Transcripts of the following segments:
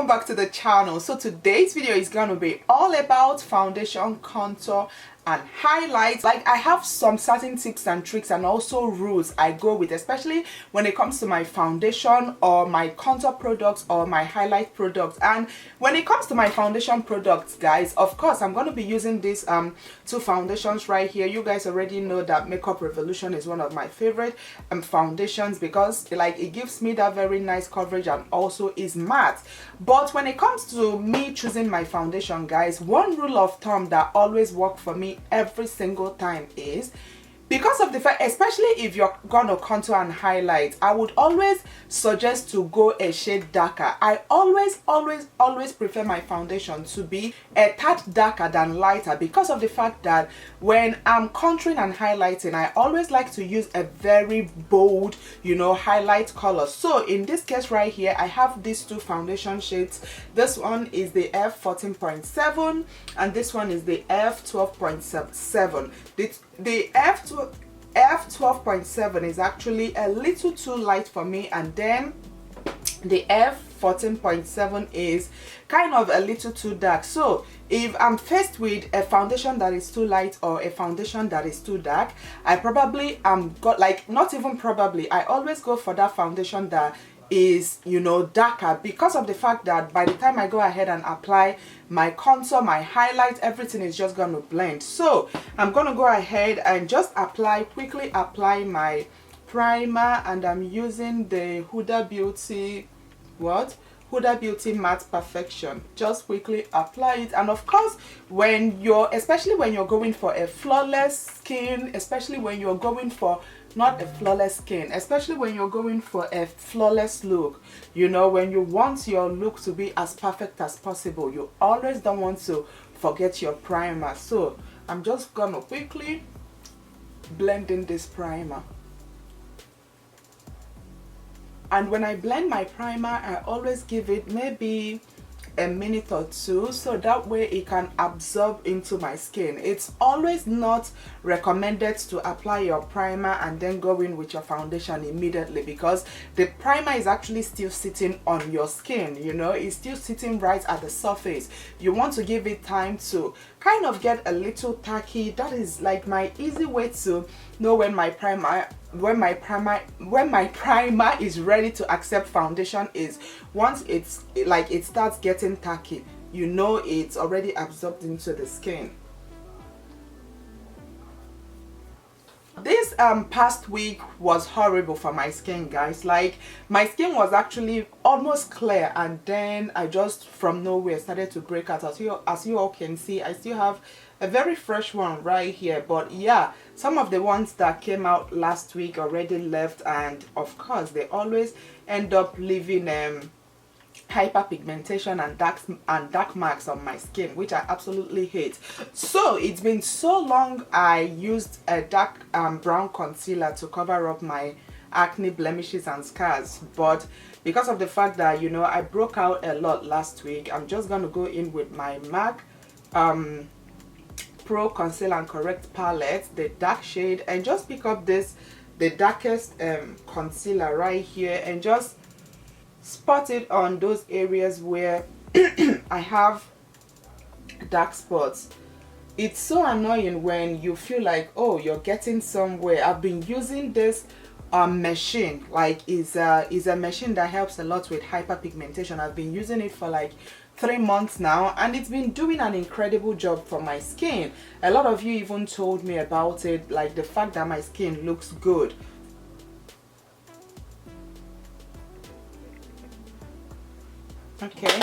welcome back to the channel. So today's video is going to be all about foundation, contour and highlights. Like, I have some certain tips and tricks and also rules I go with, especially when it comes to my foundation or my contour products or my highlight products. And when it comes to my foundation products, guys, of course I'm going to be using these two foundations right here. You guys already know that Makeup Revolution is one of my favorite foundations because like it gives me that very nice coverage and also is matte. But when it comes to me choosing my foundation, guys, one rule of thumb that always works for me every single time is, because of the fact, especially if you're gonna contour and highlight, I would always suggest to go a shade darker. I always prefer my foundation to be a touch darker than lighter, because of the fact that when I'm contouring and highlighting, I always like to use a very bold, you know, highlight color. So in this case right here, I have these two foundation shades. This one is the F14.7 and this one is the F12.7. The F12.7 is actually a little too light for me, and then the F14.7 is kind of a little too dark. So if I'm faced with a foundation that is too light or a foundation that is too dark, I probably not even probably, I always go for that foundation that is, you know, darker, because of the fact that by the time I go ahead and apply my contour, my highlight, everything is just going to blend. So I'm going to go ahead and just quickly apply my primer, and I'm using the Huda Beauty Matte Perfection. Just quickly apply it. And of course, especially when you're going for a flawless skin, especially when you're going for not a flawless skin, especially when you're going for a flawless look, you know, when you want your look to be as perfect as possible, you always don't want to forget your primer. So I'm just gonna quickly blend in this primer. And when I blend my primer, I always give it maybe a minute or two, so that way it can absorb into my skin. It's always not recommended to apply your primer and then go in with your foundation immediately, because the primer is actually still sitting on your skin, you know, it's still sitting right at the surface. You want to give it time to kind of get a little tacky. That is like my easy way to know when my primer is ready to accept foundation is once it starts getting tacky, you know it's already absorbed into the skin. This past week was horrible for my skin, guys. Like, my skin was actually almost clear, and then I just from nowhere started to break out. As you all can see, I still have a very fresh one right here, but yeah, some of the ones that came out last week already left, and of course they always end up leaving hyperpigmentation and dark marks on my skin, which I absolutely hate. So it's been so long I used a dark brown concealer to cover up my acne, blemishes and scars, but because of the fact that, you know, I broke out a lot last week, I'm just gonna go in with my MAC Pro Conceal and Correct palette, the dark shade, and just pick up the darkest concealer right here and just spot it on those areas where I have dark spots. It's so annoying when you feel like, oh, you're getting somewhere. I've been using this machine, like is a machine that helps a lot with hyperpigmentation. I've been using it for like 3 months now, and it's been doing an incredible job for my skin. A lot of you even told me about it, like the fact that my skin looks good. Okay,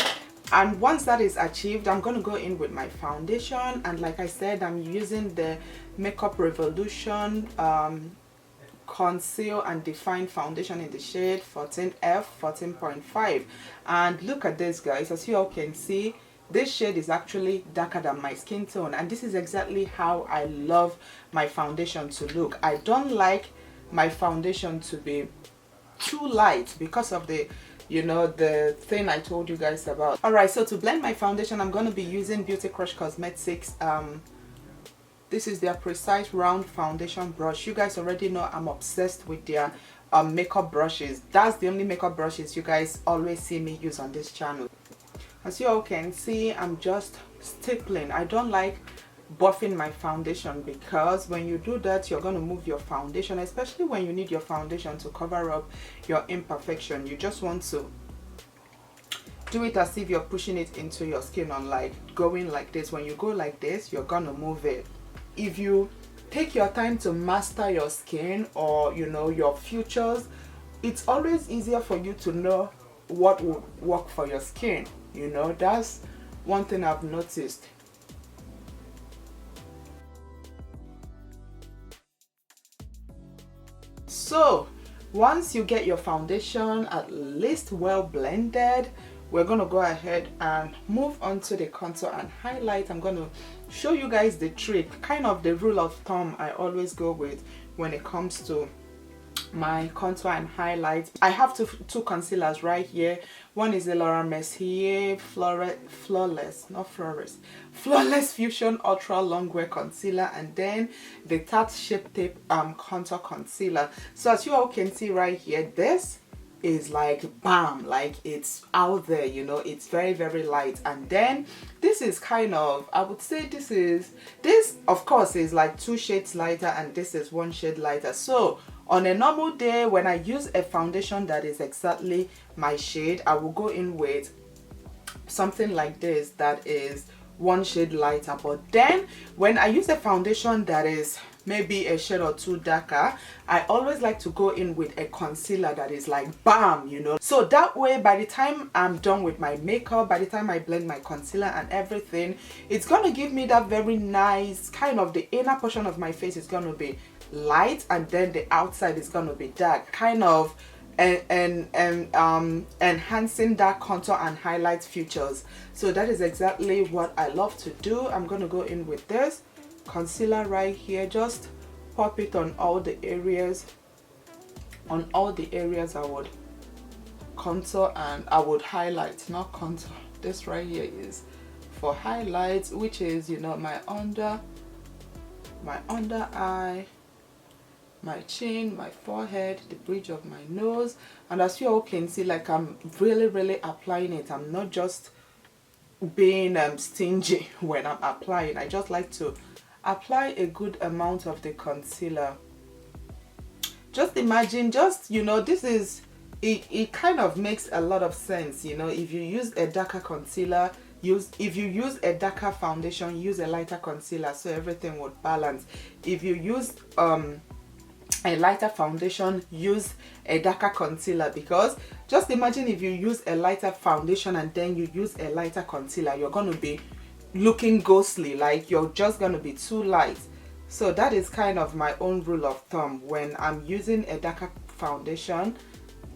and once that is achieved, I'm going to go in with my foundation, and like I said, I'm using the Makeup Revolution Conceal and Define Foundation in the shade 14F14.5. and look at this, guys. As you all can see, this shade is actually darker than my skin tone, and this is exactly how I love my foundation to look. I don't like my foundation to be too light because of the, you know, the thing I told you guys about. Alright, so to blend my foundation, I'm going to be using Beauty Crush Cosmetics. This is their Precise Round Foundation brush. You guys already know I'm obsessed with their makeup brushes. That's the only makeup brushes you guys always see me use on this channel. As you all can see, I'm just stippling. I don't like buffing my foundation, because when you do that, you're going to move your foundation, especially when you need your foundation to cover up your imperfection. You just want to do it as if you're pushing it into your skin, unlike going like this. When you go like this, you're gonna move it. If you take your time to master your skin, or you know, your features, it's always easier for you to know what would work for your skin. You know, that's one thing I've noticed. So once you get your foundation at least well blended, we're going to go ahead and move on to the contour and highlight. I'm going to show you guys the trick, kind of the rule of thumb I always go with when it comes to my contour and highlight. I have two concealers right here. One is the Laura Mercier Flawless Fusion Ultra Longwear Concealer, and then the Tarte Shape Tape Contour Concealer. So as you all can see right here, this is like bam, like it's out there, you know, it's very, very light. And then this is kind of, I would say this of course is like 2 shades lighter, and this is 1 shade lighter. So on a normal day, when I use a foundation that is exactly my shade, I will go in with something like this that is 1 shade lighter. But then when I use a foundation that is maybe a shade or 2 darker, I always like to go in with a concealer that is like bam, you know. So that way, by the time I'm done with my makeup, by the time I blend my concealer and everything, it's gonna give me that very nice kind of, the inner portion of my face is gonna be light, and then the outside is gonna be dark, kind of enhancing that contour and highlight features. So that is exactly what I love to do. I'm gonna go in with this concealer right here, just pop it on all the areas. On all the areas I would contour and I would highlight, not contour. This right here is for highlights, which is, you know, my under eye, my chin, my forehead, the bridge of my nose. And as you all can see, like I'm really applying it. I'm not just being stingy when I'm applying. I just like to apply a good amount of the concealer. Just imagine, just, you know, this is it kind of makes a lot of sense, you know. If you use a darker concealer, if you use a darker foundation, use a lighter concealer, so everything would balance. If you use a lighter foundation, use a darker concealer, because just imagine if you use a lighter foundation and then you use a lighter concealer, you're going to be looking ghostly, like you're just going to be too light. So that is kind of my own rule of thumb. When I'm using a darker foundation,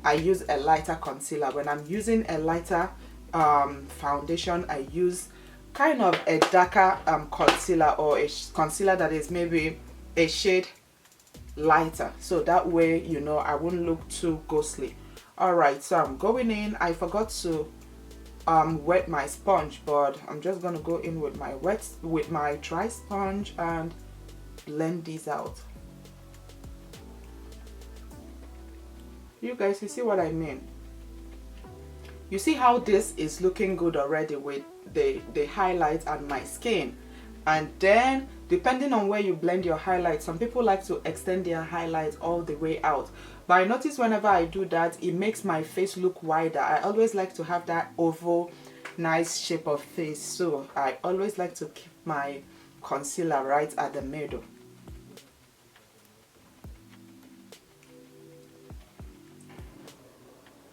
I use a lighter concealer. When I'm using a lighter foundation, I use kind of a darker concealer, or a concealer that is maybe a shade lighter, so that way, you know, I wouldn't look too ghostly. All right, so I'm going in. I forgot to wet my sponge, but I'm just gonna go in with my dry sponge and blend these out. You guys, you see what I mean? You see how this is looking good already with the highlight and my skin. And then depending on where you blend your highlight, some people like to extend their highlight all the way out, but I notice whenever I do that, it makes my face look wider. I always like to have that oval nice shape of face, so I always like to keep my concealer right at the middle.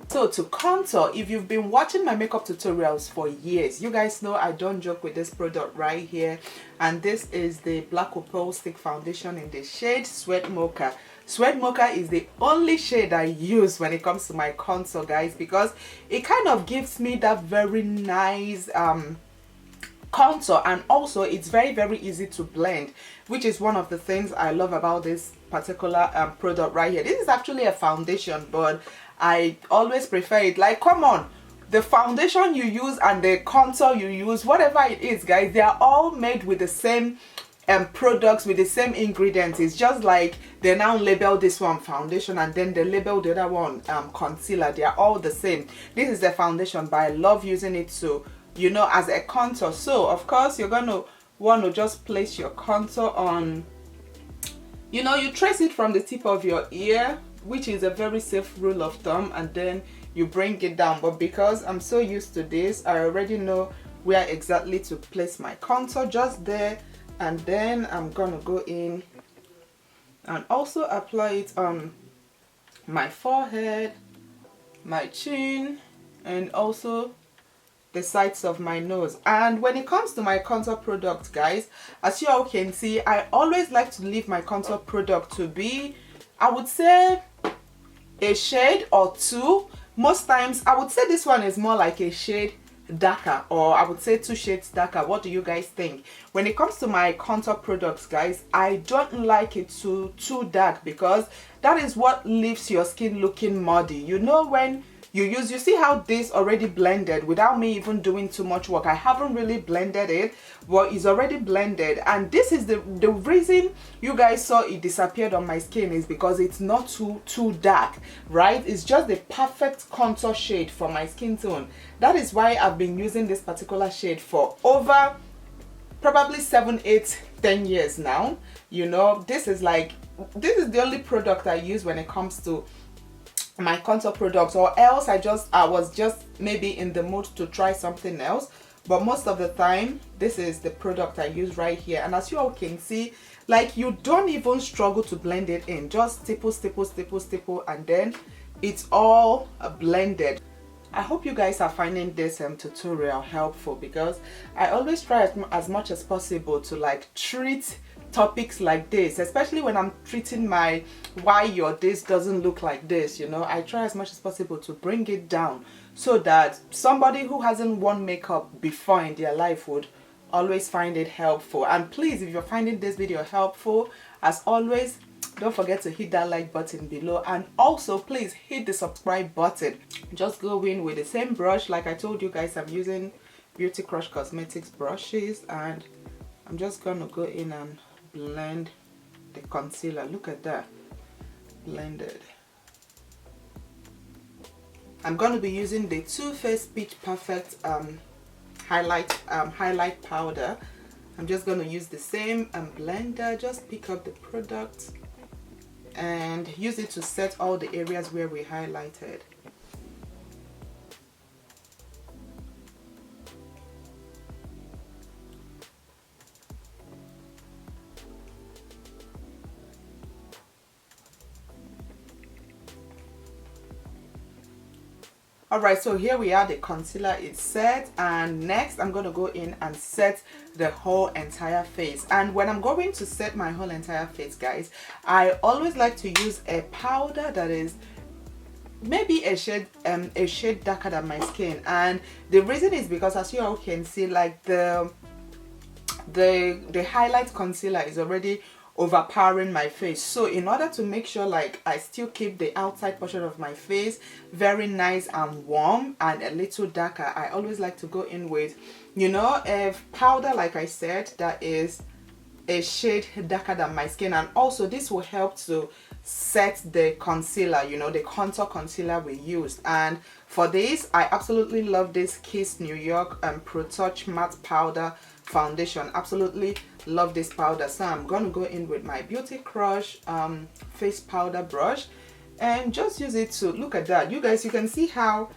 So to contour, if you've been watching my makeup tutorials for years, you guys know I don't joke with this product right here. And this is the Black Opal Stick Foundation in the shade Sweat Mocha. Sweat Mocha is the only shade I use when it comes to my contour, guys, because it kind of gives me that very nice contour, and also it's very easy to blend, which is one of the things I love about this particular product right here. This is actually a foundation, but I always prefer it. Like, come on, the foundation you use and the contour you use, whatever it is, guys, they are all made with the same products, with the same ingredients. It's just like they now label this one foundation and then they label the other one concealer. They are all the same. This is the foundation, but I love using it to you know, as a contour. So of course you're gonna want to just place your contour on, you know, you trace it from the tip of your ear, which is a very safe rule of thumb, and then you bring it down. But because I'm so used to this, I already know where exactly to place my contour, just there. And then I'm gonna go in and also apply it on my forehead, my chin, and also the sides of my nose. And when it comes to my contour product, guys, as you all can see, I always like to leave my contour product to be, I would say, a shade or two. Most times I would say this one is more like a shade darker, or I would say 2 shades darker. What do you guys think? When it comes to my contour products, guys, I don't like it too dark, because that is what leaves your skin looking muddy. You know, when you see how this already blended without me even doing too much work. I haven't really blended it, but it's already blended. And this is the reason you guys saw it disappeared on my skin, is because it's not too dark, right? It's just the perfect contour shade for my skin tone. That is why I've been using this particular shade for over probably 7, 8, 10 years now. You know, this is the only product I use when it comes to my contour products, or else I was just maybe in the mood to try something else. But most of the time, this is the product I use right here. And as you all can see, like, you don't even struggle to blend it in. Just stipple, stipple, stipple, stipple, and then it's all blended. I hope you guys are finding this tutorial helpful, because I always try as much as possible to like treat topics like this, especially when I'm treating my why your this doesn't look like this. You know, I try as much as possible to bring it down, so that somebody who hasn't worn makeup before in their life would always find it helpful. And please, if you're finding this video helpful, as always, don't forget to hit that like button below, and also please hit the subscribe button. Just go in with the same brush. Like I told you guys, I'm using Beauty Crush Cosmetics brushes, and I'm just gonna go in and blend the concealer. Look at that, blended. I'm going to be using the Too Faced Pitch Perfect highlight powder. I'm just going to use the same blender. Just pick up the product and use it to set all the areas where we highlighted. Alright, so here we are, the concealer is set, and next I'm going to go in and set the whole entire face. And when I'm going to set my whole entire face, guys, I always like to use a powder that is maybe a shade darker than my skin. And the reason is because, as you all can see, like the highlight concealer is already overpowering my face. So in order to make sure like I still keep the outside portion of my face very nice and warm and a little darker, I always like to go in with, you know, a powder, like I said, that is a shade darker than my skin. And also this will help to set the concealer, you know, the contour concealer we used. And for this, I absolutely love this Kiss New York Pro Touch Matte Powder Foundation. Absolutely love this powder. So I'm gonna go in with my Beauty Crush face powder brush and just use it to, look at that, you guys, you can see how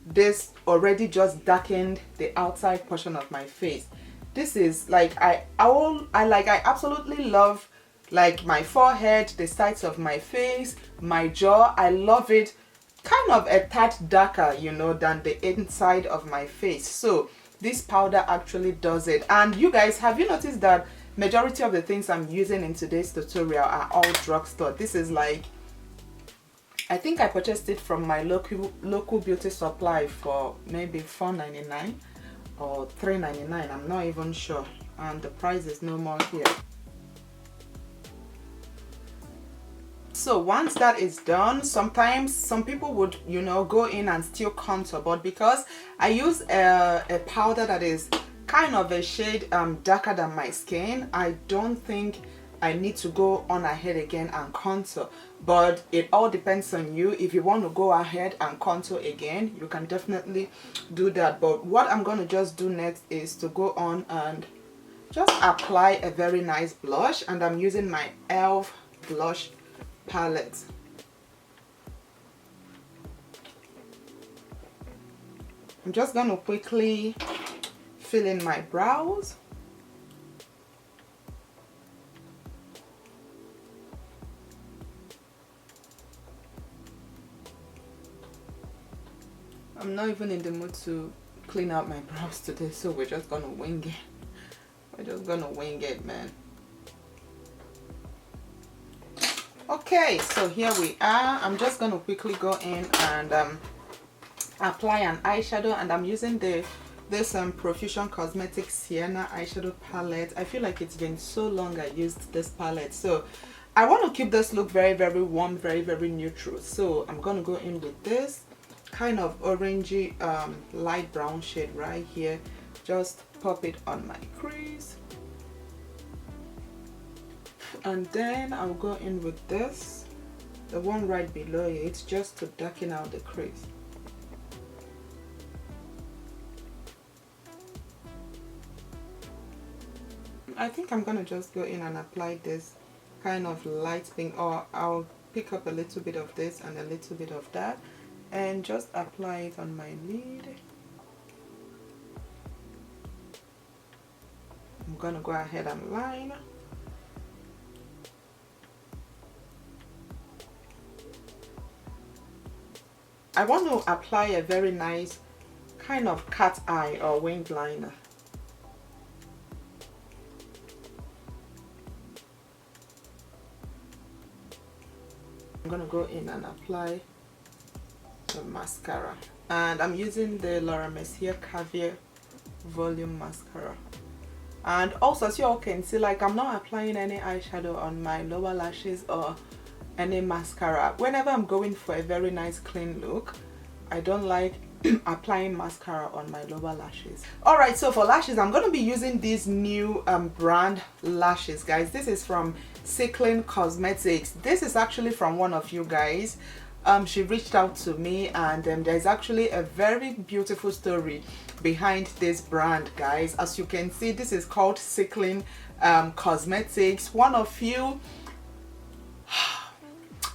this already just darkened the outside portion of my face. This is like, I absolutely love like my forehead, the sides of my face, my jaw. I love it kind of a tad darker, you know, than the inside of my face. So this powder actually does it. And you guys, have you noticed that majority of the things I'm using in today's tutorial are all drugstore? This is like, I think I purchased it from my local beauty supply for maybe $4.99 or $3.99, I'm not even sure, and the price is no more here. So once that is done, sometimes some people would, you know, go in and still contour, but because I use a powder that is kind of a shade darker than my skin, I don't think I need to go on ahead again and contour. But it all depends on you. If you want to go ahead and contour again, you can definitely do that. But what I'm going to just do next is to go on and just apply a very nice blush, and I'm using my E.Y.E.B.R.O.W blush palette. I'm just going to quickly fill in my brows. I'm not even in the mood to clean out my brows today, so we're just gonna wing it. We're just gonna wing it, man. Okay, so here we are. I'm just gonna quickly go in and apply an eyeshadow, and I'm using this Profusion Cosmetics Sienna eyeshadow palette. I feel like it's been so long I used this palette, so I want to keep this look very, very warm, very, very neutral. So I'm gonna go in with this kind of orangey light brown shade right here. Just pop it on my crease, and then I'll go in with this, the one right below it, just to darken out the crease. I think I'm gonna just go in and apply this kind of light thing, or I'll pick up a little bit of this and a little bit of that and just apply it on my lid. I'm gonna go ahead and line. I want to apply a very nice kind of cat eye or winged liner. I'm gonna go in and apply the mascara, and I'm using the Laura Mercier Caviar Volume Mascara. And also, as you all can see, like, I'm not applying any eyeshadow on my lower lashes or any mascara. Whenever I'm going for a very nice clean look, I don't like applying mascara on my lower lashes. Alright, so for lashes, I'm going to be using these new brand lashes, guys. This is from Cycling Cosmetics. This is actually from one of you guys. She reached out to me, and there's actually a very beautiful story behind this brand, guys. As you can see, this is called Cycling Cosmetics. One of you,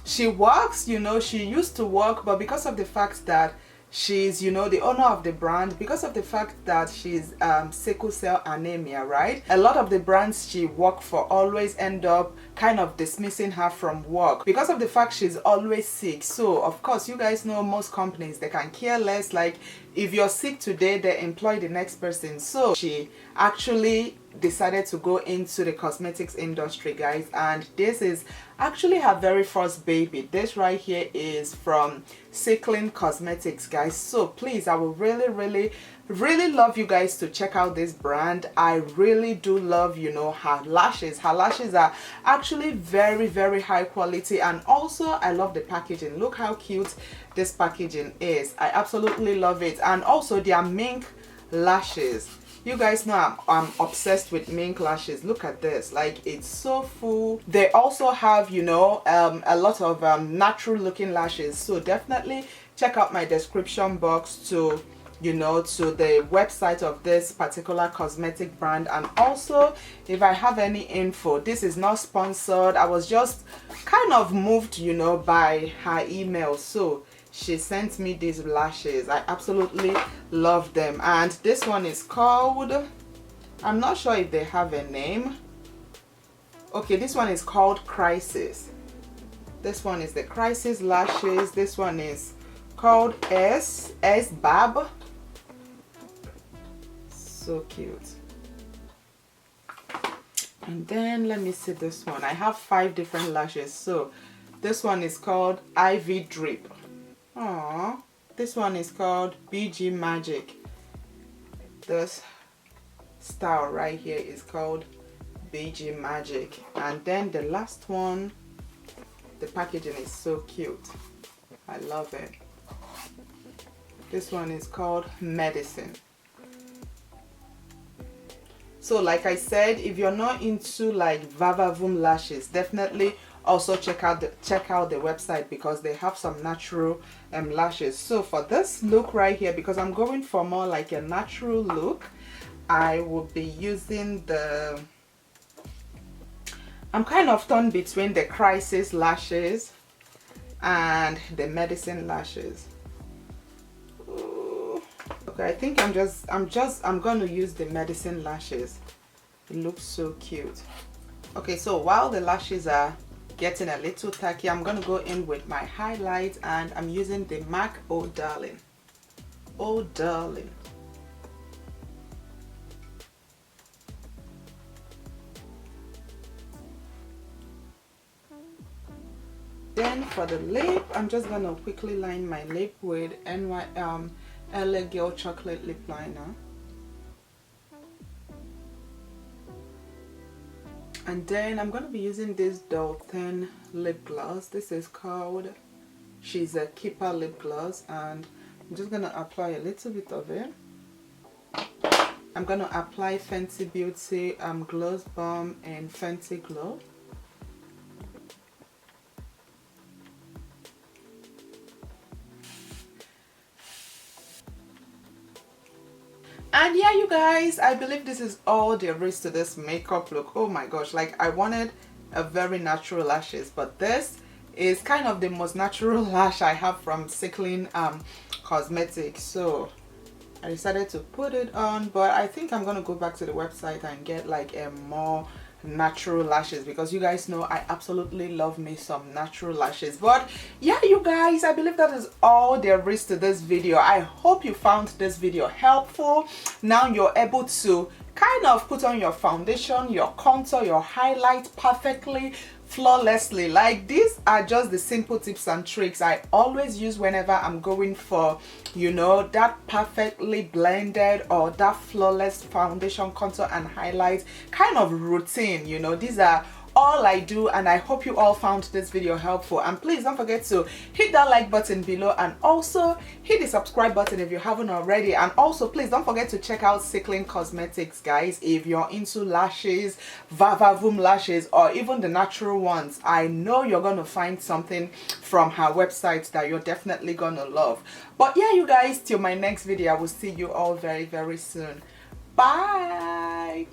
she works, you know, she used to work, but because of the fact that she's, you know, the owner of the brand, because of the fact that she's sickle cell anemia, right? A lot of the brands she worked for always end up kind of dismissing her from work because of the fact she's always sick. So of course, you guys know most companies, they can care less. Like, if you're sick today, they employ the next person. So she actually decided to go into the cosmetics industry, guys, and this is actually her very first baby. This right here is from Cycling Cosmetics, guys. So please, I will really love you guys to check out this brand. I really do love, you know, her lashes. Her lashes are actually very, very high quality, and also I love the packaging. Look how cute this packaging is. I absolutely love it. And also their mink lashes. You guys know I'm obsessed with mink lashes. Look at this, like, it's so full. They also have, you know, a lot of natural looking lashes. So definitely check out my description box to, you know, to the website of this particular cosmetic brand. And also, if I have any info, this is not sponsored. I was just kind of moved, you know, by her email. So she sent me these lashes. I absolutely love them. And this one is called, I'm not sure if they have a name. Okay, this one is called Crisis. This one is the Crisis lashes. This one is called E.Y.E.B.R.O.W. So cute. And then let me see this one. I have 5 different lashes. So this one is called Ivy Drip. Aww. This one is called BG Magic. This style right here is called BG Magic. And then the last one, the packaging is so cute. I love it. This one is called Medicine. So like I said, if you're not into like Vavavoom lashes, definitely also check out the website, because they have some natural lashes. So for this look right here, because I'm going for more like a natural look, I will be using the, I'm kind of torn between the Crisis lashes and the Medicine lashes. Ooh. Okay, I think I'm gonna use the Medicine lashes. It looks so cute. Okay, so while the lashes are getting a little tacky, I'm gonna go in with my highlight, and I'm using the MAC Oh Darling. Oh Darling. Then for the lip, I'm just gonna quickly line my lip with E.Y.E.B.R.O.W chocolate lip liner. And then I'm gonna be using this Dalton lip gloss. This is called She's a Keeper lip gloss, and I'm just gonna apply a little bit of it. I'm gonna apply Fenty Beauty Gloss Bomb and Fenty Glow. And yeah, you guys, I believe this is all there is to this makeup look. Oh my gosh, like I wanted a very natural lashes, but this is kind of the most natural lash I have from Cycling Cosmetics. So I decided to put it on, but I think I'm gonna go back to the website and get like a more natural lashes, because you guys know I absolutely love me some natural lashes. But yeah, you guys, I believe that is all there is to this video. I hope you found this video helpful. Now you're able to kind of put on your foundation, your contour, your highlight perfectly, flawlessly. Like, these are just the simple tips and tricks I always use whenever I'm going for, you know, that perfectly blended or that flawless foundation, contour and highlight kind of routine. You know, these are all I do, and I hope you all found this video helpful. And please don't forget to hit that like button below, and also hit the subscribe button if you haven't already. And also please don't forget to check out Cycling Cosmetics, guys, if you're into lashes, Vavavoom lashes, or even the natural ones. I know you're gonna find something from her website that you're definitely gonna love. But yeah, you guys, till my next video, I will see you all very, very soon. Bye.